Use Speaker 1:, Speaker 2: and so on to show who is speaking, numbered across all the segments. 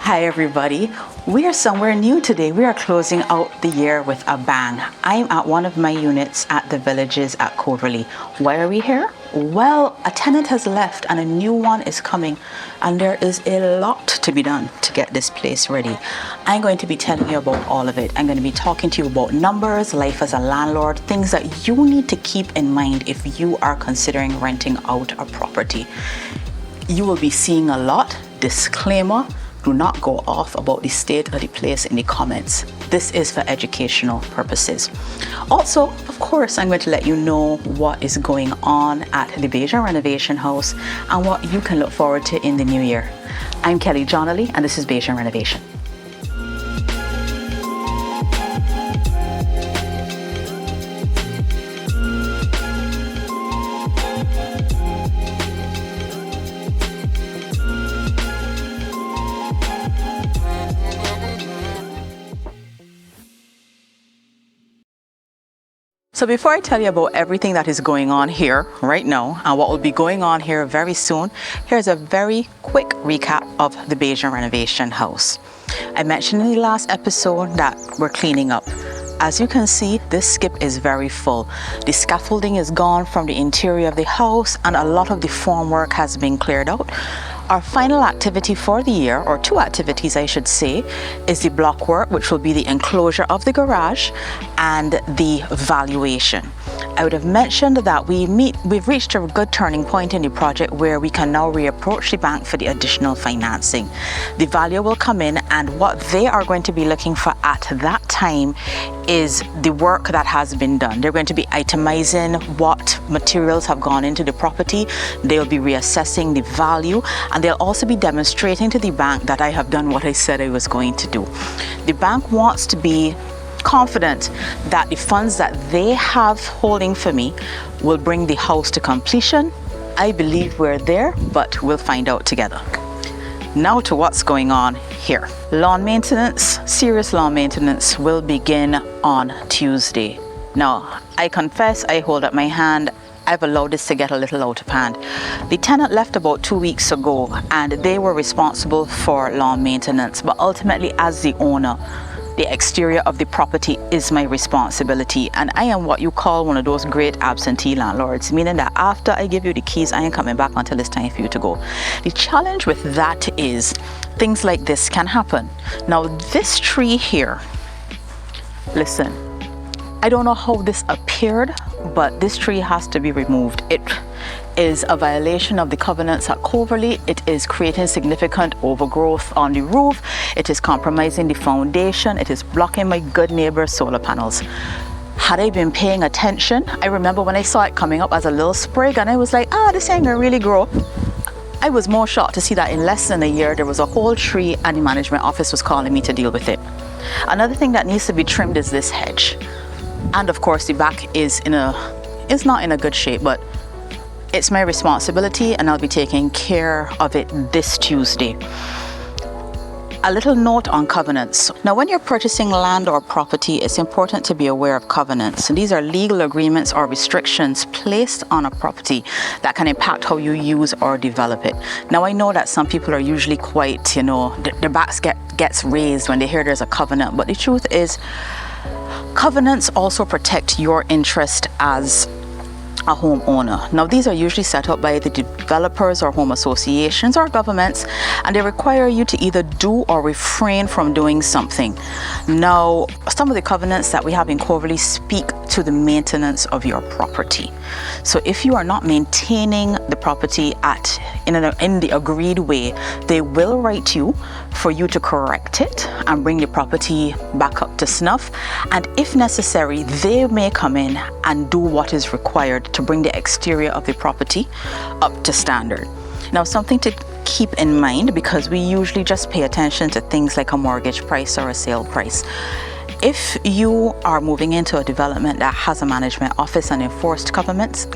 Speaker 1: Hi everybody, we are somewhere new today. We are closing out the year with a bang. I'm at one of my units at the Villages at Coverley. Why are we here? Well, a tenant has left and a new one is coming, and there is a lot to be done to get this place ready. I'm going to be telling you about all of it. I'm going to be talking to you about numbers, life as a landlord, things that you need to keep in mind if you are considering renting out a property. You will be seeing a lot. Disclaimer: do not go off about the state of the place in the comments. This is for educational purposes. Also, of course, I'm going to let you know what is going on at the Bajan Renovation house and what you can look forward to in the new year. I'm Kelly Johnley, and this is Bajan Renovation. So before I tell you about everything that is going on here right now and what will be going on here very soon, here's a very quick recap of the Bajan Renovation house. I mentioned in the last episode that we're cleaning up. As you can see, this skip is very full. The scaffolding is gone from the interior of the house and a lot of the formwork has been cleared out. Our final activity for the year, or two activities I should say, is the block work, which will be the enclosure of the garage and the valuation. I would have mentioned that we've reached a good turning point in the project where we can now reapproach the bank for the additional financing. The valuer will come in, and what they are going to be looking for at that time is the work that has been done. They're going to be itemizing what materials have gone into the property. They'll be reassessing the value, and they'll also be demonstrating to the bank that I have done what I said I was going to do. The bank wants to be confident that the funds that they have holding for me will bring the house to completion. I believe we're there, but we'll find out together. Now to what's going on here. Lawn maintenance, serious lawn maintenance will begin on Tuesday. Now, I confess I hold up my hand. I've allowed this to get a little out of hand. The tenant left about 2 weeks ago and they were responsible for lawn maintenance, but ultimately as the owner, the exterior of the property is my responsibility, and I am what you call one of those great absentee landlords, meaning that after I give you the keys, I ain't coming back until it's time for you to go. The challenge with that is things like this can happen. Now this tree here, listen, I don't know how this appeared, but this tree has to be removed. It is a violation of the covenants at Coverley. It is creating significant overgrowth on the roof. It is compromising the foundation. It is blocking my good neighbor's solar panels. Had I been paying attention, I remember when I saw it coming up as a little sprig and I was like, this ain't gonna really grow. I was more shocked to see that in less than a year there was a whole tree and the management office was calling me to deal with it. Another thing that needs to be trimmed is this hedge. And of course the back is not in a good shape, but it's my responsibility and I'll be taking care of it this Tuesday. A little note on covenants. Now, when you're purchasing land or property, it's important to be aware of covenants. And these are legal agreements or restrictions placed on a property that can impact how you use or develop it. Now, I know that some people are usually quite, their backs gets raised when they hear there's a covenant, but the truth is, covenants also protect your interest as a homeowner. Now, these are usually set up by the developers or home associations or governments, and they require you to either do or refrain from doing something. Now, some of the covenants that we have in Coverley speak to the maintenance of your property. So if you are not maintaining the property in the agreed way, they will write to you for you to correct it and bring the property back up to snuff. And if necessary, they may come in and do what is required to bring the exterior of the property up to standard. Now, something to keep in mind, because we usually just pay attention to things like a mortgage price or a sale price. if you are moving into a development that has a management office and enforced covenants,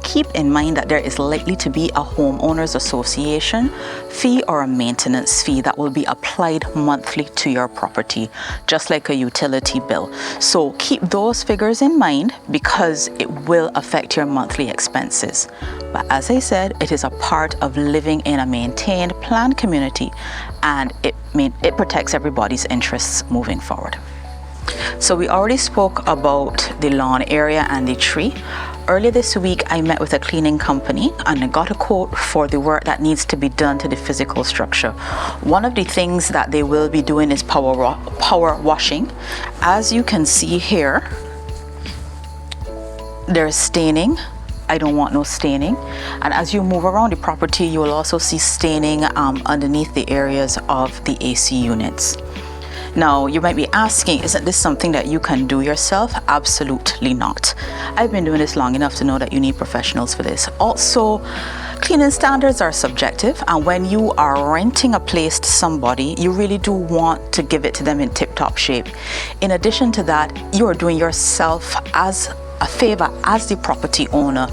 Speaker 1: keep in mind that there is likely to be a homeowners association fee or a maintenance fee that will be applied monthly to your property, just like a utility bill. So keep those figures in mind because it will affect your monthly expenses. But as I said, it is a part of living in a maintained, planned community, and it protects everybody's interests moving forward. So we already spoke about the lawn area and the tree. Earlier this week, I met with a cleaning company and I got a quote for the work that needs to be done to the physical structure. One of the things that they will be doing is power washing. As you can see here, there's staining. I don't want no staining. And as you move around the property, you will also see staining underneath the areas of the AC units. Now, you might be asking, isn't this something that you can do yourself? Absolutely not. I've been doing this long enough to know that you need professionals for this. Also, cleaning standards are subjective, and when you are renting a place to somebody, you really do want to give it to them in tip-top shape. In addition to that, you are doing yourself as a favor as the property owner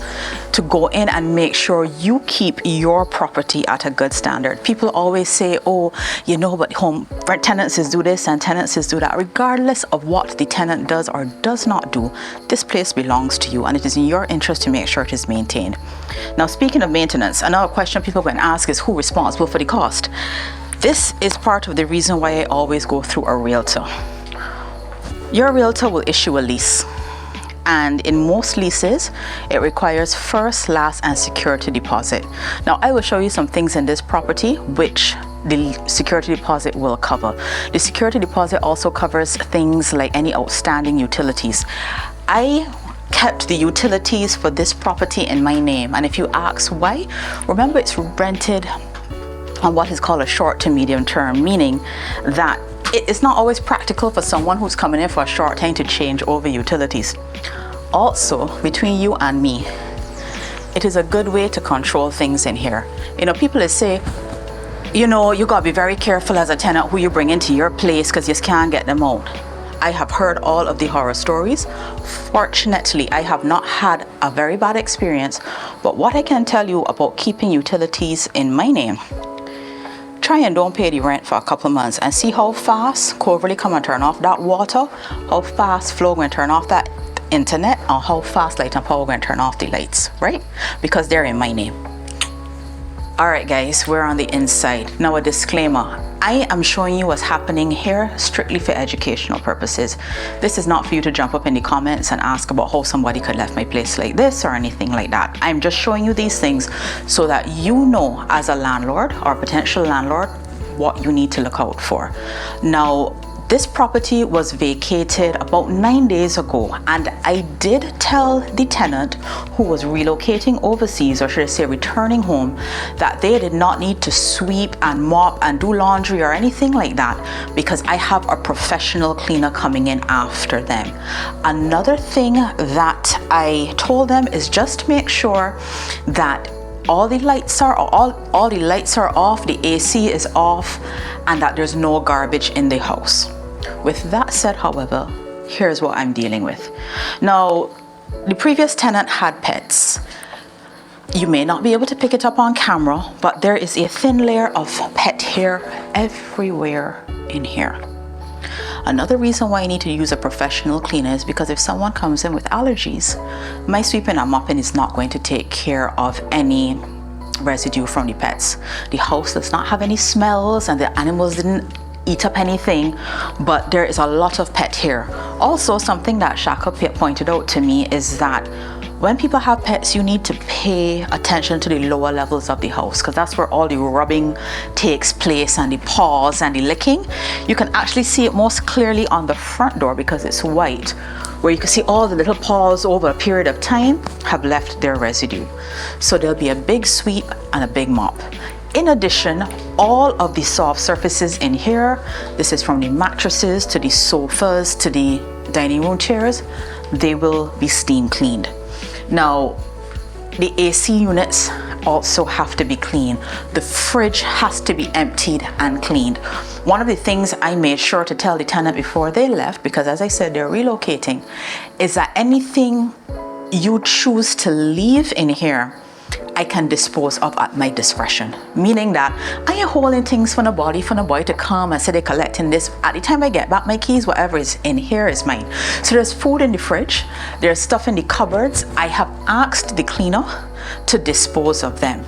Speaker 1: to go in and make sure you keep your property at a good standard. People always say, oh, you know, but rent tenancies do this and tenancies do that. Regardless of what the tenant does or does not do, this place belongs to you and it is in your interest to make sure it is maintained. Now, speaking of maintenance, another question people can ask is who is responsible for the cost? This is part of the reason why I always go through a realtor. Your realtor will issue a lease. And in most leases, it requires first, last, and security deposit. Now, I will show you some things in this property which the security deposit will cover. The security deposit also covers things like any outstanding utilities. I kept the utilities for this property in my name, and if you ask why, remember it's rented on what is called a short to medium term, meaning that it's not always practical for someone who's coming in for a short time to change over utilities. Also, between you and me, it is a good way to control things in here. You know, people say, you know, you gotta be very careful as a tenant who you bring into your place because you can't get them out. I have heard all of the horror stories. Fortunately, I have not had a very bad experience, but what I can tell you about keeping utilities in my name, try and don't pay the rent for a couple of months and see how fast Coverley come and turn off that water, how fast Flow going to turn off that internet, or how fast Light and Power going to turn off the lights, right? Because they're in my name. All right, guys, we're on the inside. Now, a disclaimer. I am showing you what's happening here strictly for educational purposes. This is not for you to jump up in the comments and ask about how somebody could left my place like this or anything like that. I'm just showing you these things so that you know as a landlord or potential landlord what you need to look out for. Now, this property was vacated about 9 days ago, and I did tell the tenant who was relocating overseas, or should I say returning home, that they did not need to sweep and mop and do laundry or anything like that because I have a professional cleaner coming in after them. Another thing that I told them is just make sure that all the lights are off, the AC is off, and that there's no garbage in the house. With that said, however, here's what I'm dealing with. Now, the previous tenant had pets. You may not be able to pick it up on camera, but there is a thin layer of pet hair everywhere in here. Another reason why I need to use a professional cleaner is because if someone comes in with allergies, my sweeping and mopping is not going to take care of any residue from the pets. The house does not have any smells and the animals didn't eat up anything, but there is a lot of pet hair. Also, something that Shaka pointed out to me is that when people have pets, you need to pay attention to the lower levels of the house because that's where all the rubbing takes place and the paws and the licking. You can actually see it most clearly on the front door because it's white, where you can see all the little paws over a period of time have left their residue. So there'll be a big sweep and a big mop. In addition, all of the soft surfaces in here, this is from the mattresses to the sofas to the dining room chairs, they will be steam cleaned. Now, the AC units also have to be clean. The fridge has to be emptied and cleaned. One of the things I made sure to tell the tenant before they left, because as I said, they're relocating, is that anything you choose to leave in here, I can dispose of at my discretion. Meaning that I ain't holding things for nobody, for no boy to come and say they're collecting this. At the time I get back my keys, whatever is in here is mine. So there's food in the fridge, there's stuff in the cupboards. I have asked the cleaner to dispose of them.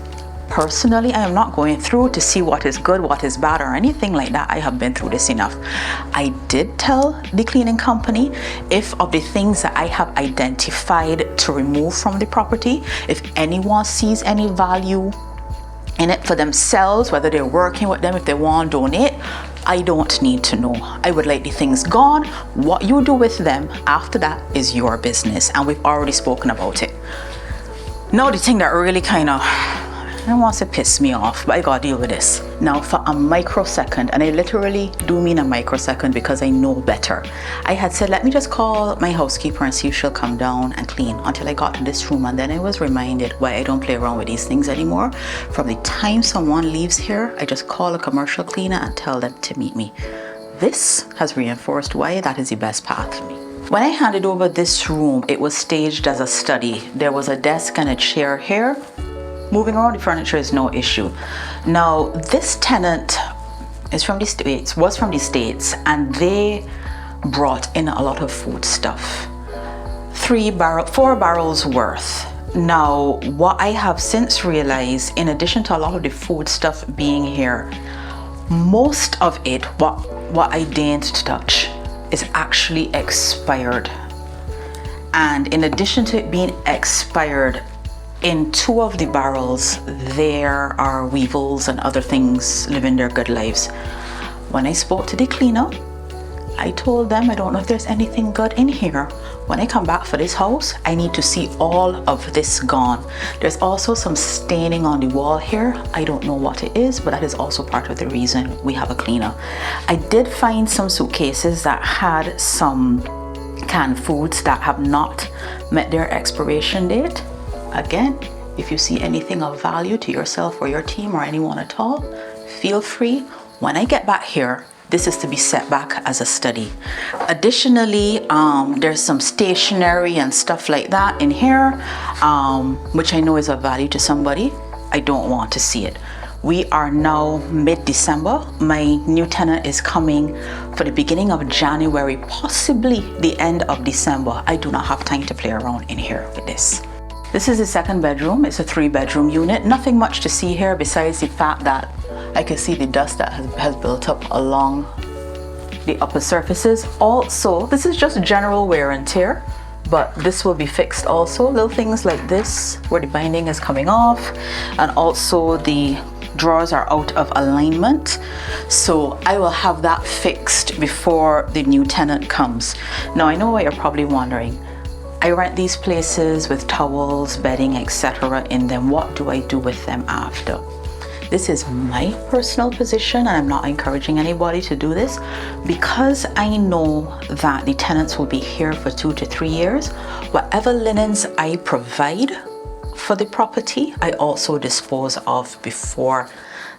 Speaker 1: Personally, I am not going through to see what is good, what is bad, or anything like that. I have been through this enough. I did tell the cleaning company if of the things that I have identified to remove from the property, if anyone sees any value in it for themselves, whether they're working with them, if they want to donate, I don't need to know. I would like the things gone. What you do with them after that is your business, and we've already spoken about it. Now the thing that really kind of wants to piss me off, but I gotta deal with this. Now for a microsecond, and I literally do mean a microsecond because I know better, I had said, let me just call my housekeeper and see if she'll come down and clean, until I got to this room, and then I was reminded why I don't play around with these things anymore. From the time someone leaves here, I just call a commercial cleaner and tell them to meet me. This has reinforced why that is the best path for me. When I handed over this room, it was staged as a study. There was a desk and a chair here. Moving around the furniture is no issue. Now, this tenant is from the States, was from the States, and they brought in a lot of food stuff. 4 barrels worth. Now, what I have since realized, in addition to a lot of the food stuff being here, most of it, what I didn't touch, is actually expired. And in addition to it being expired, in 2 of the barrels, there are weevils and other things living their good lives. When I spoke to the cleaner, I told them I don't know if there's anything good in here. When I come back for this house, I need to see all of this gone. There's also some staining on the wall here. I don't know what it is, but that is also part of the reason we have a cleaner. I did find some suitcases that had some canned foods that have not met their expiration date. Again, if you see anything of value to yourself or your team or anyone at all, feel free. When I get back here, this is to be set back as a study. Additionally, there's some stationery and stuff like that in here, which I know is of value to somebody. I don't want to see it. We are now mid-December. My new tenant is coming for the beginning of January, possibly the end of December. I do not have time to play around in here with this. This is the second bedroom. It's a 3-bedroom unit. Nothing much to see here besides the fact that I can see the dust that has built up along the upper surfaces. Also, this is just general wear and tear, but this will be fixed also. Little things like this, where the binding is coming off, and also the drawers are out of alignment. So I will have that fixed before the new tenant comes. Now, I know what you're probably wondering. I rent these places with towels, bedding, etc. in them. What do I do with them after? This is my personal position, and I'm not encouraging anybody to do this, because I know that the tenants will be here for 2 to 3 years. Whatever linens I provide for the property, I also dispose of before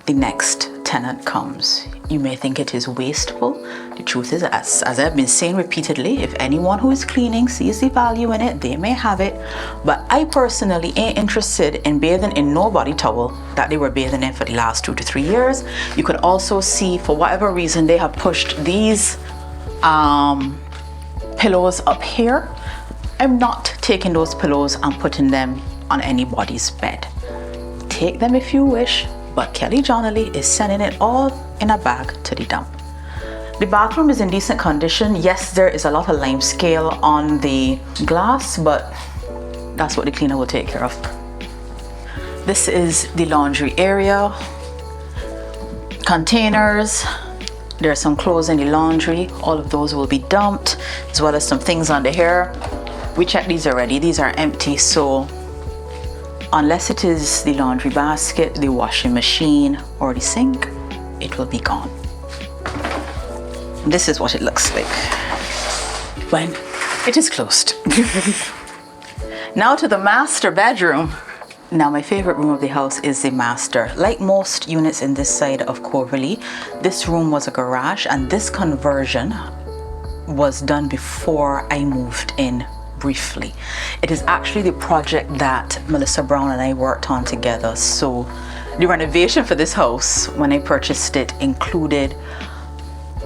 Speaker 1: the next tenant comes. You may think it is wasteful. The truth is, as I've been saying repeatedly, if anyone who is cleaning sees the value in it, they may have it. But I personally ain't interested in bathing in no body towel that they were bathing in for the last 2 to 3 years. You could also see, for whatever reason, they have pushed these pillows up here. I'm not taking those pillows and putting them on anybody's bed. Take them if you wish, but Kelly Johnley is sending it all in a bag to the dump. The bathroom is in decent condition. Yes, there is a lot of lime scale on the glass, but that's what the cleaner will take care of. This is the laundry area. Containers. There are some clothes in the laundry. All of those will be dumped, as well as some things under here. We checked these already. These are empty, so unless it is the laundry basket, the washing machine, or the sink, it will be gone. This is what it looks like when it is closed. Now to the master bedroom. Now, my favorite room of the house is the master. Like most units in this side of Coverley, this room was a garage, and this conversion was done before I moved in briefly. It is actually the project that Melissa Brown and I worked on together. So the renovation for this house, when I purchased it, included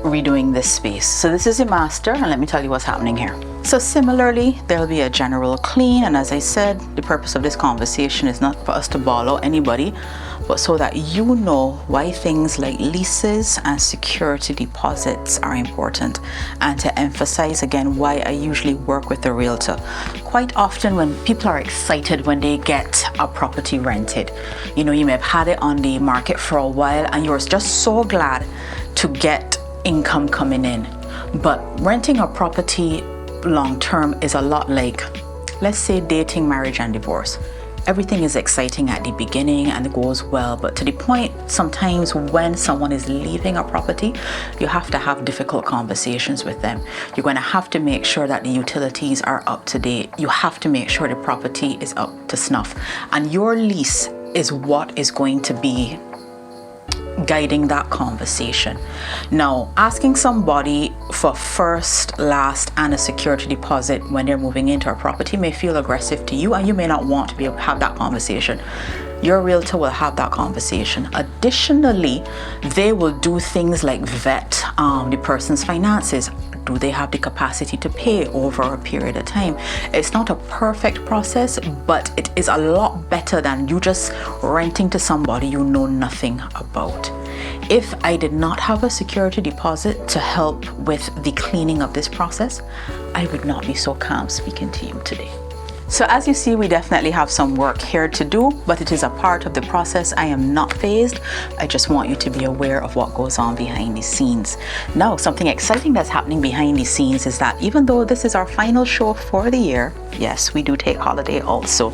Speaker 1: redoing this space. So this is the master, and let me tell you what's happening here. So similarly, there'll be a general clean, and as I said, the purpose of this conversation is not for us to ball out anybody, but so that you know why things like leases and security deposits are important, and to emphasize again why I usually work with a realtor. Quite often when people are excited when they get a property rented, you know, you may have had it on the market for a while and you're just so glad to get income coming in. But renting a property long term is a lot like, let's say, dating, marriage, and divorce. Everything is exciting at the beginning and it goes well, but to the point sometimes when someone is leaving a property, you have to have difficult conversations with them. You're going to have to make sure that the utilities are up to date. You have to make sure the property is up to snuff, and your lease is what is going to be guiding that conversation. Now, asking somebody for first, last, and a security deposit when they're moving into a property may feel aggressive to you, and you may not want to be able to have that conversation. Your realtor will have that conversation. Additionally, they will do things like vet the person's finances. Do they have the capacity to pay over a period of time? It's not a perfect process, but it is a lot better than you just renting to somebody you know nothing about. If I did not have a security deposit to help with the cleaning of this process, I would not be so calm speaking to you today. So as you see, we definitely have some work here to do, but it is a part of the process. I am not phased. I just want you to be aware of what goes on behind the scenes. Now, something exciting that's happening behind the scenes is that even though this is our final show for the year, yes, we do take holiday also,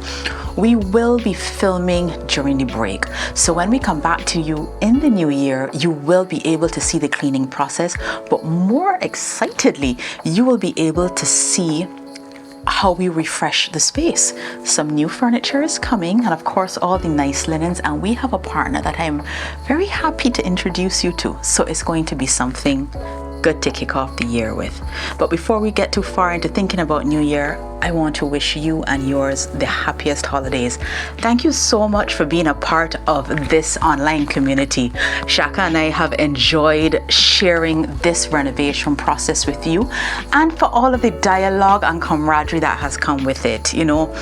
Speaker 1: we will be filming during the break. So when we come back to you in the new year, you will be able to see the cleaning process, but more excitedly, you will be able to see how we refresh the space. Some new furniture is coming, and of course all the nice linens, and we have a partner that I'm very happy to introduce you to. So it's going to be something good to kick off the year with. But before we get too far into thinking about New Year, I want to wish you and yours the happiest holidays. Thank you so much for being a part of this online community. Shaka and I have enjoyed sharing this renovation process with you, and for all of the dialogue and camaraderie that has come with it. You know,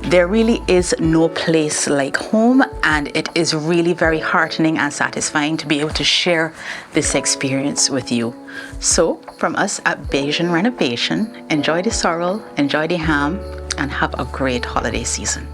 Speaker 1: there really is no place like home, and it is really very heartening and satisfying to be able to share this experience with you. So from us at Bajan Renovation, enjoy the sorrel, enjoy the ham, and have a great holiday season.